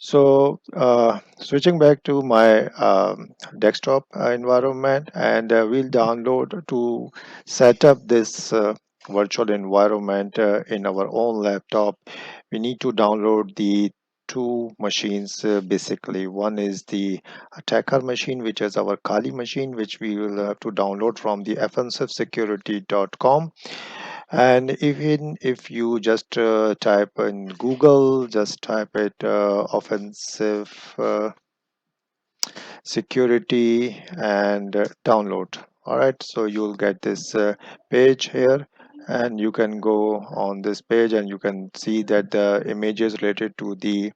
So switching back to my desktop environment, and we'll download to set up this virtual environment in our own laptop. We need to download the two machines basically. One is the attacker machine, which is our Kali machine, which we will have to download from the offensivesecurity.com. And even if you just type in Google, just type it offensive security and download. All right, so you'll get this page here, and you can go on this page and you can see that the images related to the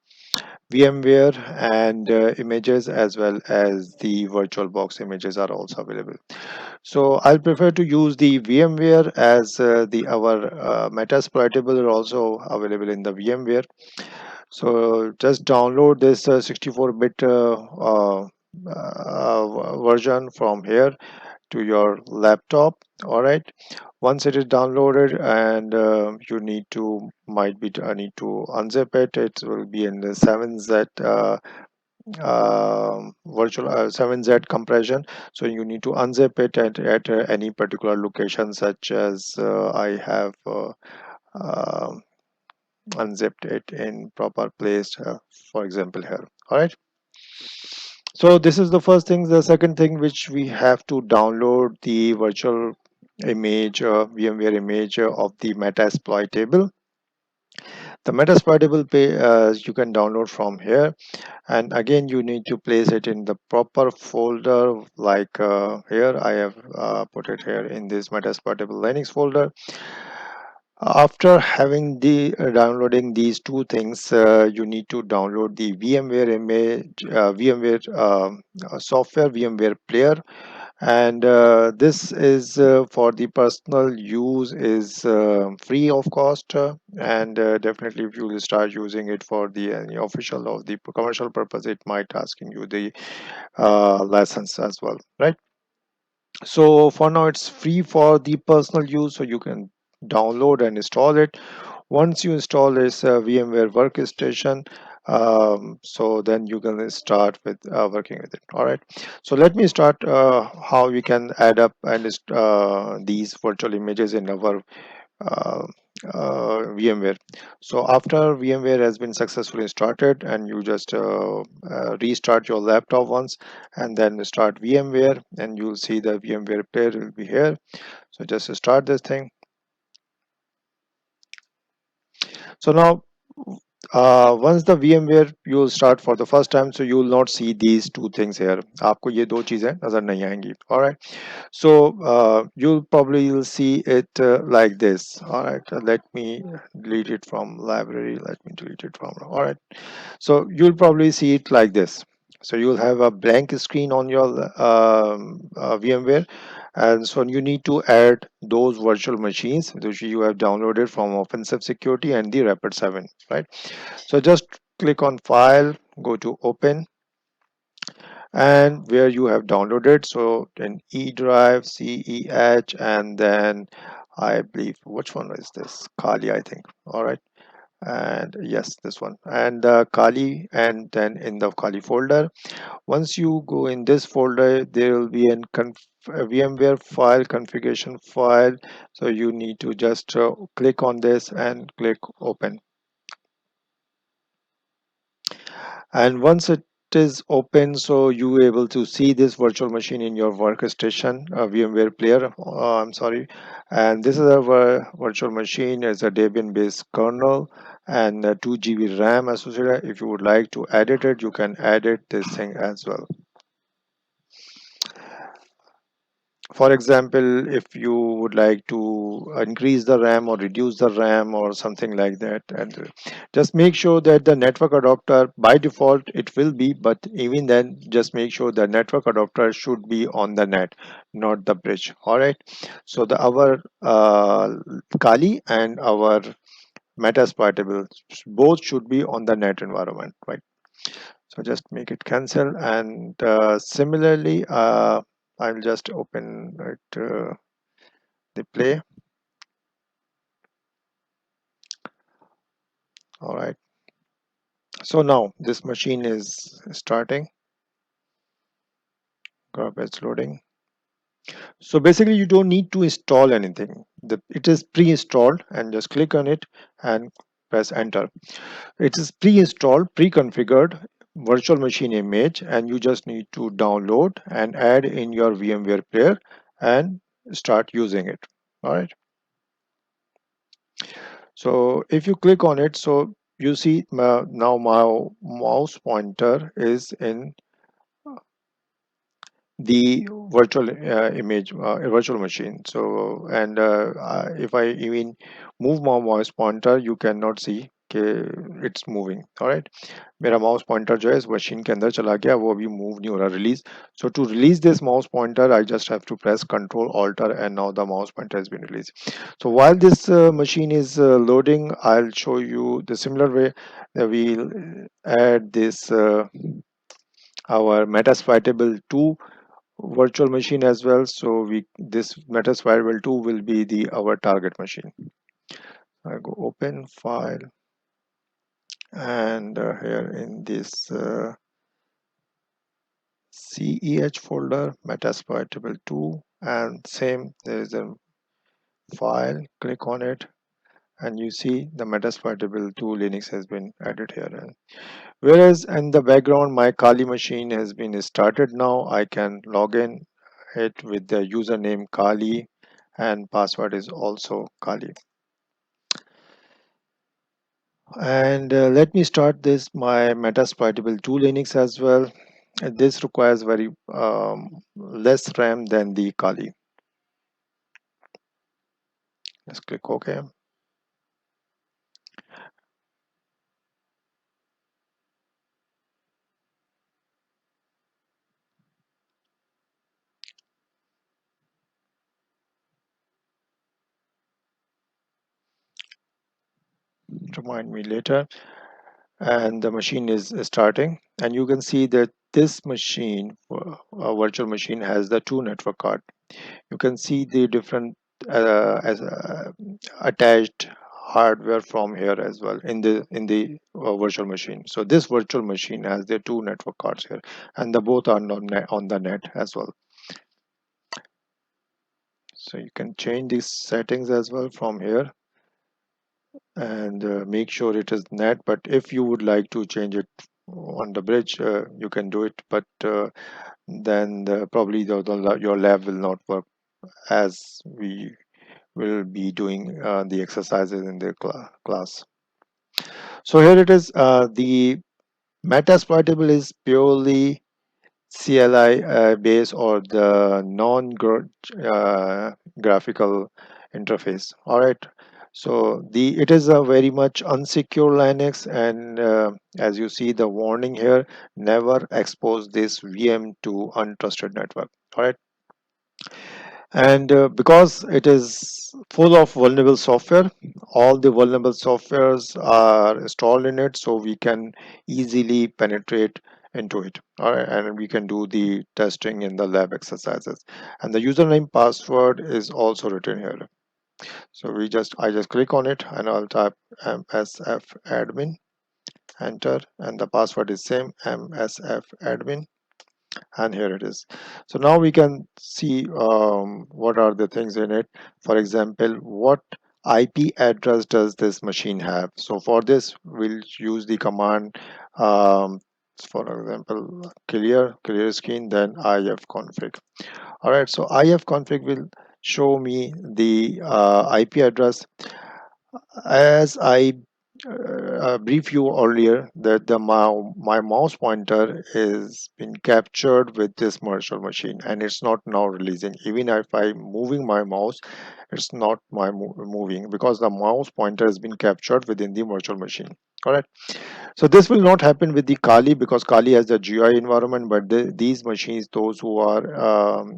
VMware and images as well as the VirtualBox images are also available. So I'll prefer to use the VMware, as the our Metasploitable are also available in the VMware. So just download this 64-bit version from here to your laptop. All right. Once it is downloaded, and you need to might be need to unzip it. It will be in the 7Z virtual 7Z compression. So you need to unzip it at any particular location, such as I have um unzipped it in proper place, for example here. All right, so this is the first thing. The second thing, which we have to download the virtual image, VMware image of the Metasploitable. The Metasploitable you can download from here, and again you need to place it in the proper folder, like here I have put it here in this Metasploitable Linux folder. After having the downloading these two things, you need to download the VMware image, VMware software, VMware player, and this is for the personal use, is free of cost, and definitely if you will start using it for the any official of the commercial purpose, it might asking you the license as well, right? So for now it's free for the personal use, so you can download and install it. Once you install this VMware workstation, so then you can start with working with it. All right, so let me start how we can add up and these virtual images in our uh, VMware. So after VMware has been successfully started, and you just restart your laptop once, and then start VMware, and you'll see the VMware player will be here. So just start this thing. So now once the VMware you will start for the first time, so you will not see these two things here. आपको ये दो चीजें नजर नहीं आएंगी. All right. So you'll probably will see it like this. All right. Let me delete it from library. Let me delete it from. All right. So you'll probably see it like this. So you'll have a blank screen on your VMware, and so you need to add those virtual machines which you have downloaded from Offensive Security and the Rapid 7, right? So just click on File, go to Open, and where you have downloaded. So in E drive, CEH, and then I believe, which one is this? Kali, I think. All right, and yes, this one, and Kali, and then in the Kali folder, once you go in this folder, there will be a VMware file, configuration file. So you need to just click on this and click open, and once it is open, so you will able to see this virtual machine in your workstation, VMware player, I'm sorry. And this is a virtual machine, is a Debian based kernel, and 2 GB RAM associated. If you would like to edit it, you can edit this thing as well. For example, if you would like to increase the RAM or reduce the RAM or something like that, and just make sure that the network adapter, by default it will be, but even then just make sure the network adapter should be on the net, not the bridge. All right, so the our Kali and our Metasploitable both should be on the net environment, right? So just make it cancel, and similarly I'll just open it, the play. All right, So now this machine is starting. Garbage loading. So basically you don't need to install anything. It is pre-installed, and just click on it and press enter. It is pre-installed, pre-configured virtual machine image, and you just need to download and add in your VMware player and start using it. All right. So if you click on it, so you see now my mouse pointer is in the virtual image virtual machine. So and if I even move my mouse pointer, you cannot see it's moving. All right, मेरा mouse pointer जो है इस machine के अंदर चला गया, वो अभी मूव नहीं हो रहा release. So to release this mouse pointer, I just have to press Control Alt and now the mouse pointer has been released. So while this machine is loading, I'll show you the similar way that we'll add this our Metasploitable 2 virtual machine as well. So we this Metasploitable 2 will be the our target machine. I go open file, and here in this CEH folder, Metasploitable 2, and same there is a file. Click on it, and you see the Metasploitable 2 Linux has been added here. And whereas in the background my Kali machine has been started, now I can log in it with the username Kali, and password is also Kali. And let me start this my Metasploitable 2 Linux as well. This requires very less RAM than the Kali. Let's click OK. Remind me later. And the machine is starting, and you can see that this machine, virtual machine, has the two network card. You can see the different as attached hardware from here as well in the virtual machine. So this virtual machine has the two network cards here, and the both are on the net as well. So you can change these settings as well from here, and make sure it is net. But if you would like to change it on the bridge, you can do it, but then probably your lab will not work as we will be doing the exercises in the class. So here it is. The Metasploitable is purely CLI base, or the non graphical interface. All right. So it is a very much unsecure Linux, and as you see the warning here, never expose this VM to untrusted network. All right. And because it is full of vulnerable software, all the vulnerable softwares are installed in it, so we can easily penetrate into it. All right, and we can do the testing in the lab exercises, and the username password is also written here. So I just click on it, and I'll type msf admin, enter, and the password is same, msf admin, and here it is. So now we can see what are the things in it. For example, what IP address does this machine have? So for this we'll use the command, um, for example, clear screen, then ifconfig. All right, so ifconfig will show me the IP address. As I briefed you earlier, that my mouse pointer is been captured with this virtual machine, and it's not now releasing. Even if I'm moving my mouse, it's not moving, because the mouse pointer has been captured within the virtual machine. All right. So this will not happen with the Kali, because Kali has the GUI environment, but these machines, those who are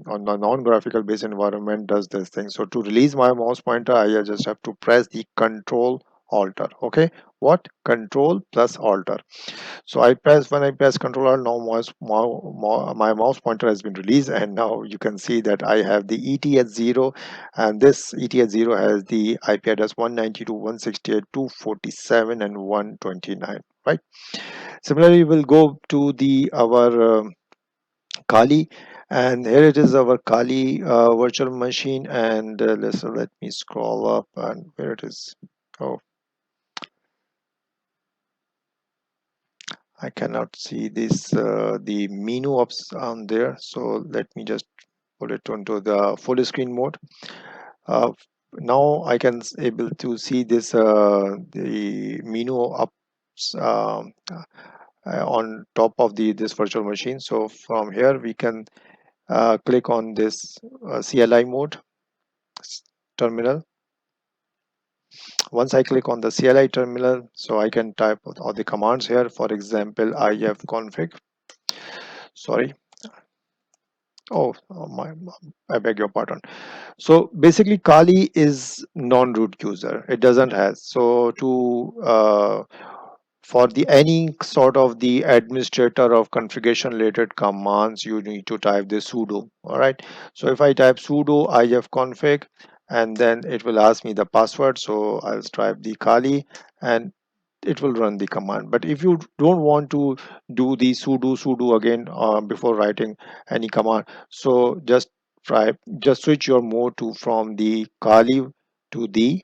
on the non-graphical based environment, does this thing. So to release my mouse pointer, I just have to press the Control Alter. Okay, what? Control plus Alter. So when I press Control Alt, now my mouse pointer has been released, and now you can see that I have the ETH0, and this ETH0 has the IP address 192.168.247 and 129. right? Similarly, we'll go to the our Kali, and here it is, our Kali virtual machine. And let me scroll up, and where it is. Oh, I cannot see this the menu ups on there. So let me just put it onto the full screen mode. Uh, Now I can able to see this the menu ups on top of the this virtual machine. So from here we can click on this CLI mode terminal. Once I click on the CLI terminal, so I can type all the commands here. For example, ifconfig. Sorry. I beg your pardon. So basically, Kali is non-root user. It doesn't have. So to for the any sort of the administrator of configuration related commands, you need to type the sudo. All right. So if I type sudo ifconfig, and then it will ask me the password. So I'll type the Kali, and it will run the command. But if you don't want to do the sudo again before writing any command, so just switch your mode to from the Kali to the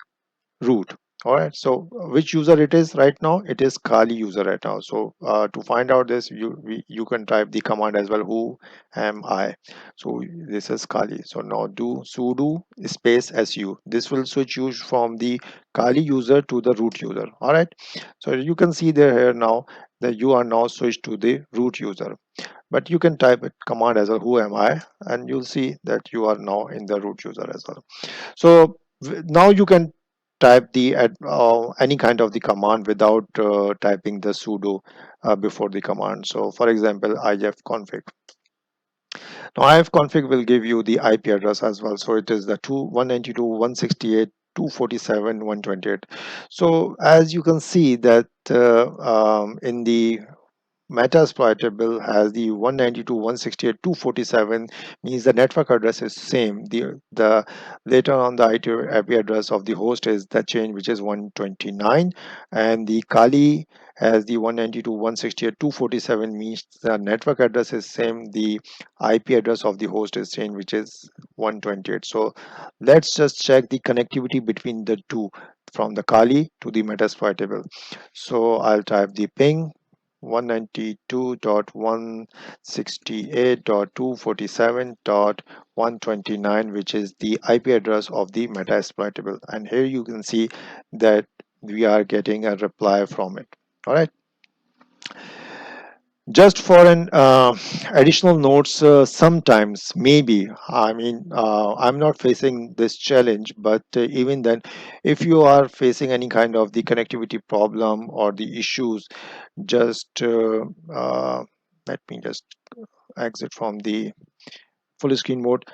root. All right, so which user it is right now? It is Kali user right now. So to find out this, you can type the command as well, who am I. So this is Kali. So now do sudo space su. This will switch you from the Kali user to the root user. All right, so you can see there here now that you are now switched to the root user. But you can type it command as well, who am I, and you'll see that you are now in the root user as well. So now you can type the any kind of the command without typing the sudo before the command. So for example, ifconfig. Now ifconfig will give you the IP address as well. So it is the 192.168.247.128. So as you can see that in the Metasploitable has the 192.168.247, means the network address is same. The later on the IP address of the host is the change, which is 129, and the Kali has the 192.168.247, means the network address is same. The IP address of the host is changed, which is 128. So let's just check the connectivity between the two from the Kali to the Metasploitable. So I'll type the ping 192.168.247.129, which is the IP address of the Metasploitable. And here you can see that we are getting a reply from it. All right. Just for an additional notes, sometimes maybe I'm not facing this challenge, but even then, if you are facing any kind of the connectivity problem or the issues, just let me just exit from the full screen mode.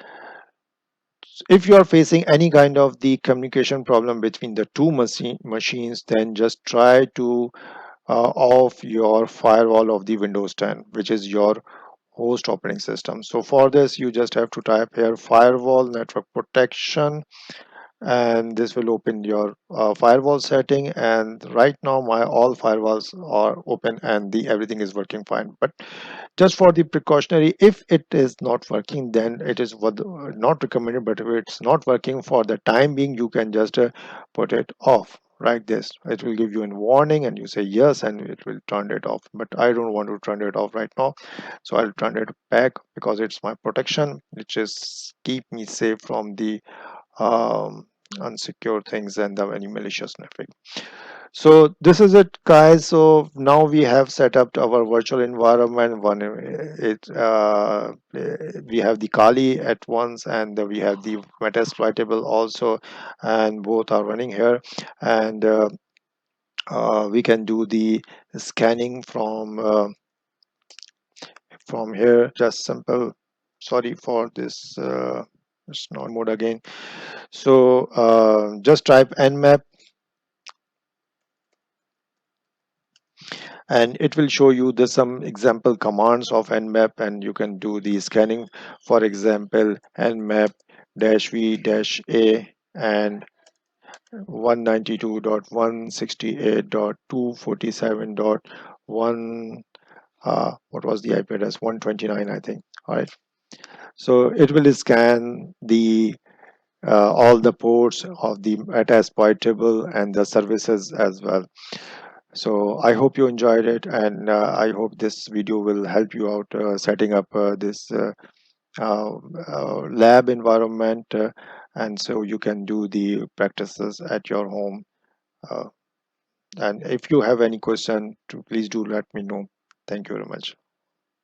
If you are facing any kind of the communication problem between the two machines, then just try to off your firewall of the Windows 10, which is your host operating system. So for this, you just have to type here firewall network protection, and this will open your firewall setting. And right now my all firewalls are open and the everything is working fine. But just for the precautionary, if it is not working, then it is not recommended. But if it's not working for the time being, you can just put it off like this. It will give you a warning and you say yes, and it will turn it off. But I don't want to turn it off right now, so I'll turn it back because it's my protection, which is keep me safe from the um, unsecure things and the any malicious network. So this is it, guys. So now we have set up our virtual environment. One we have the Kali at once, and we have the Metasploitable also, and both are running here. And we can do the scanning from here. Just simple. Sorry for this. It's not mode again. So just type nmap, and it will show you the some example commands of nmap, and you can do the scanning. For example, nmap -v -a and 192.168.247.1, what was the IP address? 129, I think. All right. So it will scan the all the ports of the Metasploitable and the services as well. So I hope you enjoyed it, and I hope this video will help you out setting up this uh, lab environment, and so you can do the practices at your home. uh, and if you have any question, please do let me know. Thank you very much.